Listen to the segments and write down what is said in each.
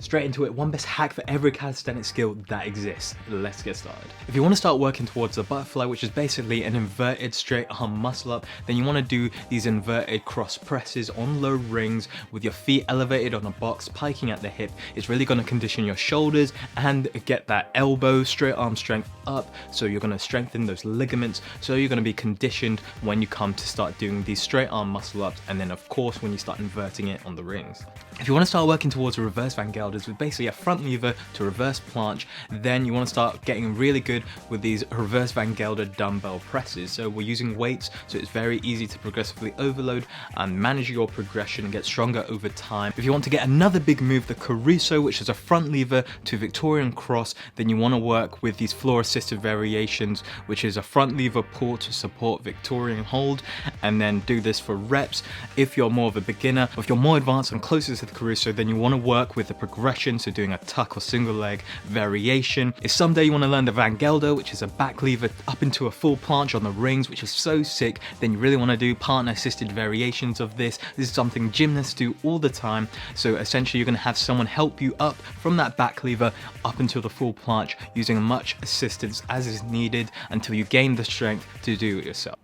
Straight into it, one best hack for every calisthenics skill that exists. Let's get started. If you want to start working towards the butterfly, which is basically an inverted straight arm muscle up, then you want to do these inverted cross presses on low rings with your feet elevated on a box, piking at the hip. It's really going to condition your shoulders and get that elbow straight arm strength up, so you're going to strengthen those ligaments, so you're going to be conditioned when you come to start doing these straight arm muscle ups, and then of course when you start inverting it on the rings. If you want to start working towards a reverse Van Gelders with basically a front lever to reverse planche, then you want to start getting really good with these reverse Van Gelder dumbbell presses. So we're using weights, so it's very easy to progressively overload and manage your progression and get stronger over time. If you want to get another big move, the Caruso, which is a front lever to Victorian Cross, then you want to work with these floor assisted variations, which is a front lever pull to support Victorian hold, and then do this for reps. If you're more of a beginner, if you're more advanced and closer to the Caruso, then you want to work with the progression, so doing a tuck or single leg variation. If someday you want to learn the Van Gelder, which is a back lever up into a full planche on the rings, which is so sick, then you really want to do partner assisted variations of this. This is something gymnasts do all the time, so essentially you're going to have someone help you up from that back lever up into the full planche using much assistance as is needed until you gain the strength to do it yourself.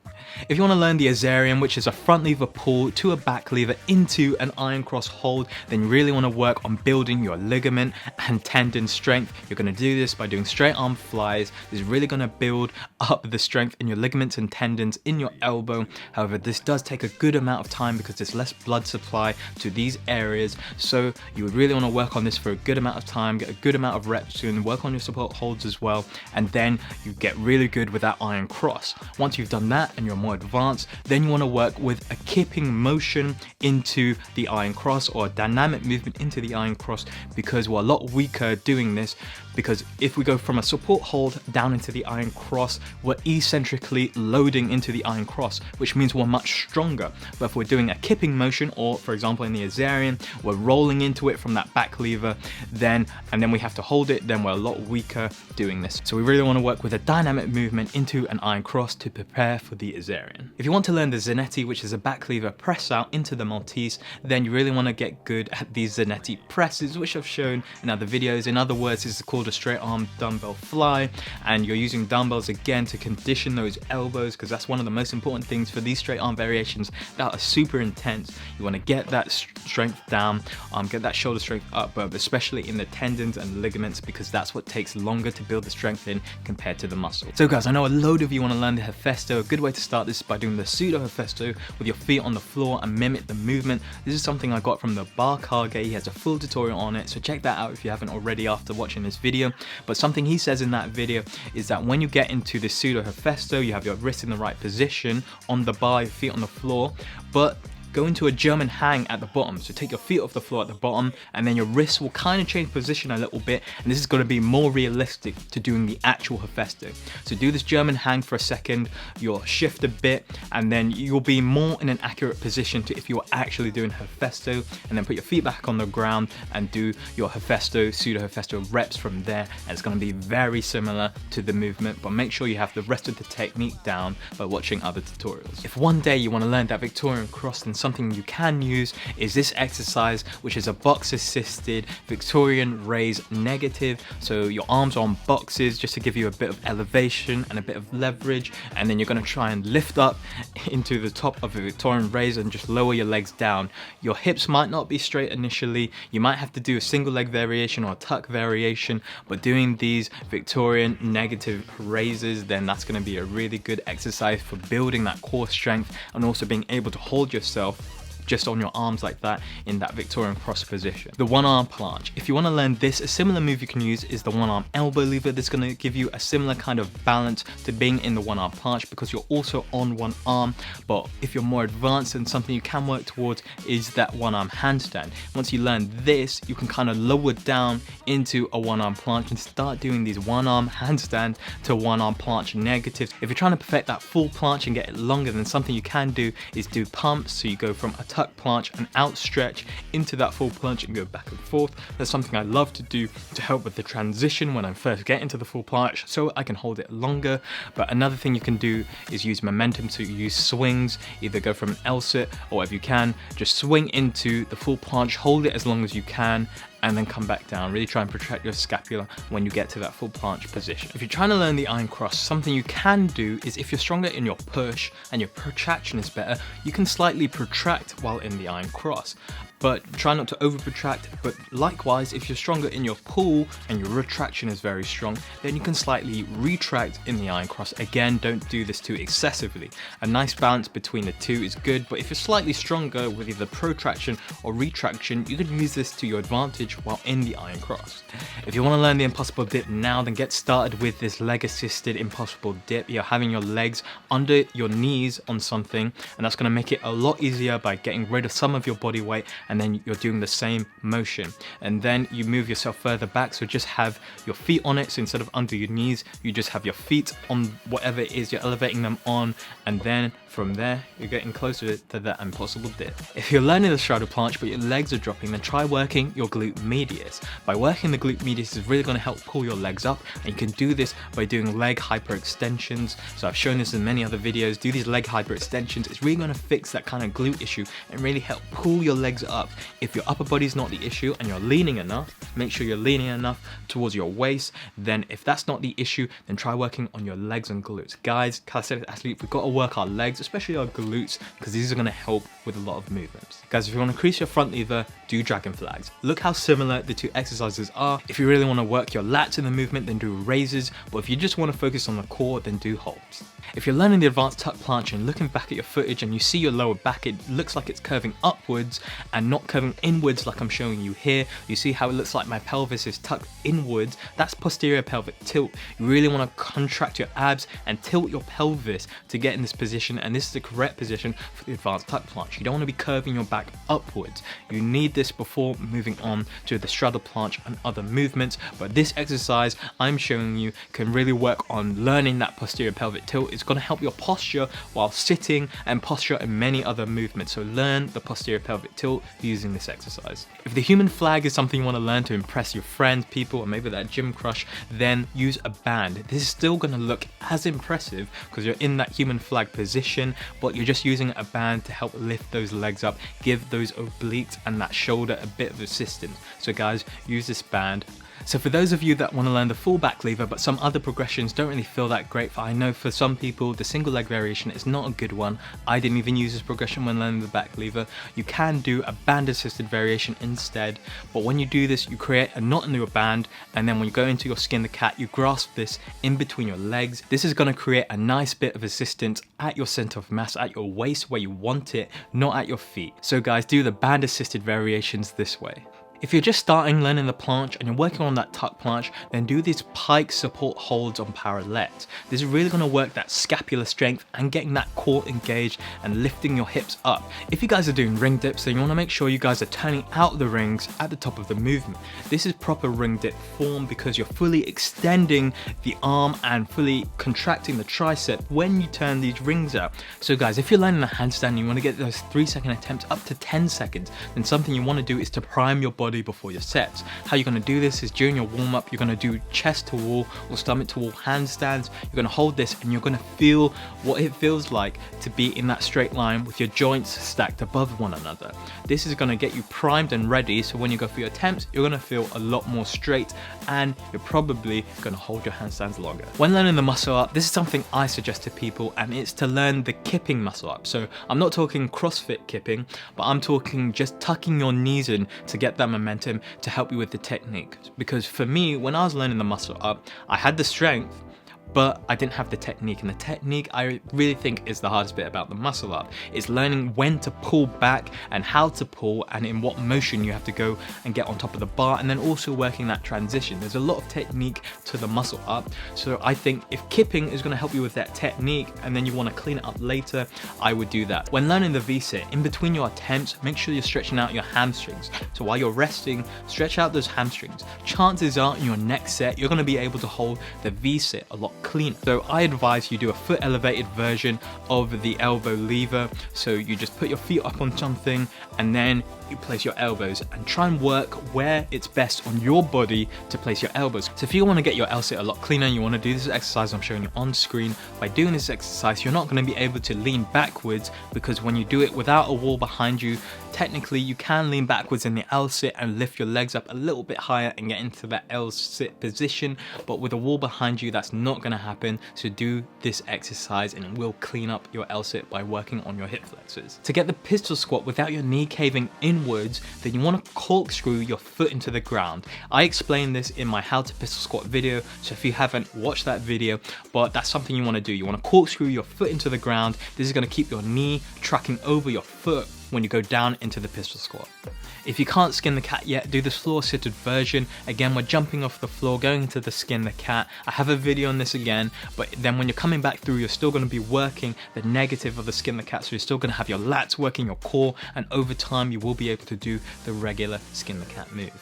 If you want to learn the Azarian, which is a front lever pull to a back lever into an iron cross hold, then you really want to work on building your ligament and tendon strength. You're going to do this by doing straight arm flies. This is really going to build up the strength in your ligaments and tendons in your elbow. However, this does take a good amount of time because there's less blood supply to these areas. So you would really want to work on this for a good amount of time, get a good amount of reps and work on your support holds as well. And then you get really good with that iron cross. Once you've done that and you're more advanced, then you want to work with a kipping motion into the iron cross, or a dynamic movement into the iron cross, because we're a lot weaker doing this, because if we go from a support hold down into the iron cross, we're eccentrically loading into the iron cross, which means we're much stronger. But if we're doing a kipping motion, or for example in the Azarian, we're rolling into it from that back lever, and then we have to hold it, then we're a lot weaker doing this. So we really want to work with a dynamic movement into an iron cross to prepare for the Azarian. If you want to learn the Zanetti, which is a back lever press out into the maltese, then you really want to get good at these Zanetti presses, which I've shown in other videos. In other words, this is called a straight arm dumbbell fly, and you're using dumbbells again to condition those elbows, because that's one of the most important things for these straight arm variations that are super intense. You want to get that strength down, get that shoulder strength up, but especially in the tendons and ligaments, because that's what takes longer to build the strength in compared to the muscle. So guys, I know a load of you want to learn the Hefesto. A good way to start this is by doing the pseudo Hefesto with your feet on the floor and mimic the movement. This is something I got from the Backlever. He has a full tutorial on it, so check that out if you haven't already after watching this video. But something he says in that video is that when you get into the pseudo Hefesto, you have your wrist in the right position on the bar, your feet on the floor, but go into a German hang at the bottom. So take your feet off the floor at the bottom, and then your wrists will kind of change position a little bit, and this is going to be more realistic to doing the actual Hefesto. So do this German hang for a second, you'll shift a bit, and then you'll be more in an accurate position to if you're actually doing Hefesto, and then put your feet back on the ground and do your Hefesto, pseudo Hefesto reps from there, and it's going to be very similar to the movement, but make sure you have the rest of the technique down by watching other tutorials. If one day you want to learn that Victorian Cross, then something you can use is this exercise, which is a box assisted Victorian raise negative. So your arms are on boxes just to give you a bit of elevation and a bit of leverage, and then you're going to try and lift up into the top of a Victorian raise and just lower your legs down. Your hips might not be straight initially, you might have to do a single leg variation or a tuck variation, but doing these Victorian negative raises, then that's going to be a really good exercise for building that core strength and also being able to hold yourself just on your arms like that in that Victorian Cross position. The one arm planche. If you want to learn this, a similar move you can use is the one arm elbow lever. This is going to give you a similar kind of balance to being in the one arm planche because you're also on one arm. But if you're more advanced, and something you can work towards is that one arm handstand. Once you learn this, you can kind of lower down into a one arm planche and start doing these one arm handstand to one arm planche negatives. If you're trying to perfect that full planche and get it longer, then something you can do is do pumps. So you go from a tuck planche and outstretch into that full planche and go back and forth. That's something I love to do to help with the transition when I first get into the full planche, so I can hold it longer. But another thing you can do is use momentum, so you use swings, either go from an L sit, or if you can, just swing into the full planche, hold it as long as you can, and then come back down. Really try and protract your scapula when you get to that full planche position. If you're trying to learn the iron cross, something you can do is if you're stronger in your push and your protraction is better, you can slightly protract while in the iron cross. But try not to over protract. But likewise, if you're stronger in your pull and your retraction is very strong, then you can slightly retract in the iron cross. Again, don't do this too excessively. A nice balance between the two is good, but if you're slightly stronger with either protraction or retraction, you can use this to your advantage while in the iron cross. If you want to learn the impossible dip now, then get started with this leg assisted impossible dip. You're having your legs under your knees on something, and that's going to make it a lot easier by getting rid of some of your body weight, and then you're doing the same motion, and then you move yourself further back, so just have your feet on it. So instead of under your knees, you just have your feet on whatever it is you're elevating them on, and then from there you're getting closer to that impossible dip. If you're learning the straddle planche but your legs are dropping, then try working your glute medius. By working the glute medius is really going to help pull your legs up, and you can do this by doing leg hyperextensions. So I've shown this in many other videos. Do these leg hyperextensions. It's really going to fix that kind of glute issue and really help pull your legs up. If your upper body is not the issue and you're leaning enough, make sure you're leaning enough towards your waist. Then if that's not the issue, then try working on your legs and glutes. Guys, calisthenics athletes, we've got to work our legs, especially our glutes, because these are going to help with a lot of movements. Guys, if you want to increase your front lever, do dragon flags. Look how similar the two exercises are. If you really want to work your lats in the movement, then do raises, but if you just want to focus on the core, then do holds. If you're learning the advanced tuck planche and looking back at your footage and you see your lower back, it looks like it's curving upwards and not curving inwards like I'm showing you here. You see how it looks like my pelvis is tucked inwards. That's posterior pelvic tilt. You really want to contract your abs and tilt your pelvis to get in this position, and this is the correct position for the advanced tuck planche. You don't want to be curving your back upwards. You need this before moving on to the straddle planche and other movements, but this exercise I'm showing you can really work on learning that posterior pelvic tilt. It's going to help your posture while sitting and posture in many other movements. So learn the posterior pelvic tilt using this exercise. If the human flag is something you want to learn to impress your friends, people, or maybe that gym crush, then use a band. This is still going to look as impressive because you're in that human flag position, but you're just using a band to help lift those legs up, give those obliques and that shoulder a bit of assistance. So guys, use this band. So for those of you that want to learn the full back lever, but some other progressions don't really feel that great, I know for some people the single leg variation is not a good one. I didn't even use this progression when learning the back lever. You can do a band assisted variation instead, but when you do this, you create a knot in your band, and then when you go into your skin the cat, you grasp this in between your legs. This is going to create a nice bit of assistance at your center of mass, at your waist where you want it, not at your feet. So guys, do the band assisted variations this way. If you're just starting learning the planche and you're working on that tuck planche, then do these pike support holds on parallettes. This is really going to work that scapular strength and getting that core engaged and lifting your hips up. If you guys are doing ring dips, then you want to make sure you guys are turning out the rings at the top of the movement. This is proper ring dip form because you're fully extending the arm and fully contracting the tricep when you turn these rings out. So guys, if you're learning the handstand and you want to get those 3-second attempts up to 10 seconds, then something you want to do is to prime your body before your sets. How you're going to do this is during your warm-up, you're going to do chest to wall or stomach to wall handstands. You're going to hold this and you're going to feel what it feels like to be in that straight line with your joints stacked above one another. This is going to get you primed and ready, so when you go for your attempts, you're going to feel a lot more straight and you're probably going to hold your handstands longer. When learning the muscle up, this is something I suggest to people, and it's to learn the kipping muscle up. So I'm not talking CrossFit kipping, but I'm talking just tucking your knees in to get that momentum to help you with the technique. Because for me, when I was learning the muscle up, I had the strength, but I didn't have the technique, and the technique I really think is the hardest bit about the muscle up. It's learning when to pull back and how to pull and in what motion you have to go and get on top of the bar, and then also working that transition. There's a lot of technique to the muscle up, so I think if kipping is going to help you with that technique and then you want to clean it up later, I would do that. When learning the V-sit, in between your attempts, make sure you're stretching out your hamstrings. So while you're resting, stretch out those hamstrings. Chances are in your next set, you're going to be able to hold the V-sit a lot cleaner. So I advise you do a foot elevated version of the elbow lever. So you just put your feet up on something and then you place your elbows and try and work where it's best on your body to place your elbows. So if you want to get your L sit a lot cleaner, you want to do this exercise I'm showing you on screen. By doing this exercise, you're not going to be able to lean backwards, because when you do it without a wall behind you, technically you can lean backwards in the L sit and lift your legs up a little bit higher and get into that L sit position, but with a wall behind you that's not going to happen. So do this exercise and it will clean up your L sit by working on your hip flexors. To get the pistol squat without your knee caving inwards, then you want to corkscrew your foot into the ground. I explained this in my how to pistol squat video, so if you haven't watched that video, but that's something you want to do. You want to corkscrew your foot into the ground. This is going to keep your knee tracking over your foot when you go down into the pistol squat. If you can't skin the cat yet, do this floor seated version. Again, we're jumping off the floor, going into the skin the cat. I have a video on this again, but then when you're coming back through, you're still going to be working the negative of the skin the cat. So you're still going to have your lats working, your core, and over time you will be able to do the regular skin the cat move.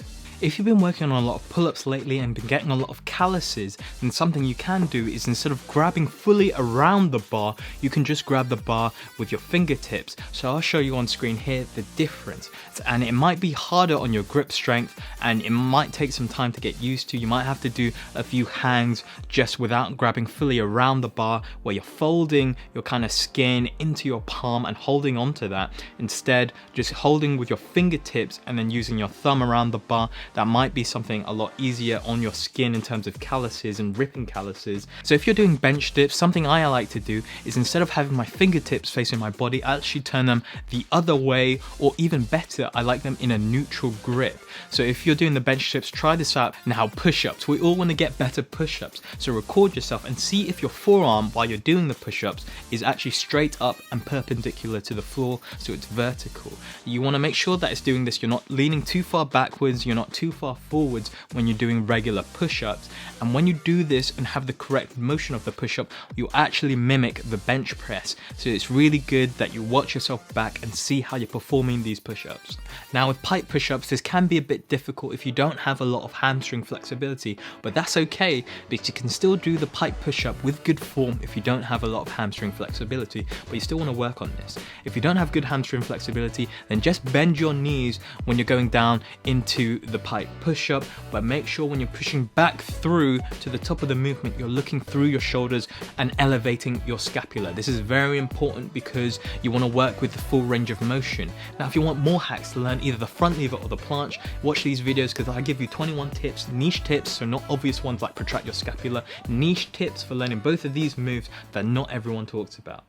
If you've been working on a lot of pull-ups lately and been getting a lot of calluses, then something you can do is, instead of grabbing fully around the bar, you can just grab the bar with your fingertips. So I'll show you on screen here the difference. And it might be harder on your grip strength and it might take some time to get used to. You might have to do a few hangs just without grabbing fully around the bar, where you're folding your kind of skin into your palm and holding onto that. Instead, just holding with your fingertips and then using your thumb around the bar. That might be something a lot easier on your skin in terms of calluses and ripping calluses. So if you're doing bench dips, something I like to do is, instead of having my fingertips facing my body, I actually turn them the other way, or even better, I like them in a neutral grip. So if you're doing the bench dips, try this out. Now, push-ups. We all want to get better push-ups. So record yourself and see if your forearm, while you're doing the push-ups, is actually straight up and perpendicular to the floor, so it's vertical. You want to make sure that it's doing this. You're not leaning too far backwards, you're not too far forwards when you're doing regular push-ups. And when you do this and have the correct motion of the push-up, you actually mimic the bench press. So it's really good that you watch yourself back and see how you're performing these push-ups. Now, with pike push-ups, this can be a bit difficult if you don't have a lot of hamstring flexibility, but that's okay, because you can still do the pike push-up with good form if you don't have a lot of hamstring flexibility, but you still want to work on this. If you don't have good hamstring flexibility, then just bend your knees when you're going down into the pike push-up, but make sure when you're pushing back through to the top of the movement, you're looking through your shoulders and elevating your scapula. This is very important because you want to work with the full range of motion. Now, if you want more hacks to learn either the front lever or the planche, watch these videos, because I give you 21 tips, niche tips, so not obvious ones like protract your scapula, niche tips for learning both of these moves that not everyone talks about.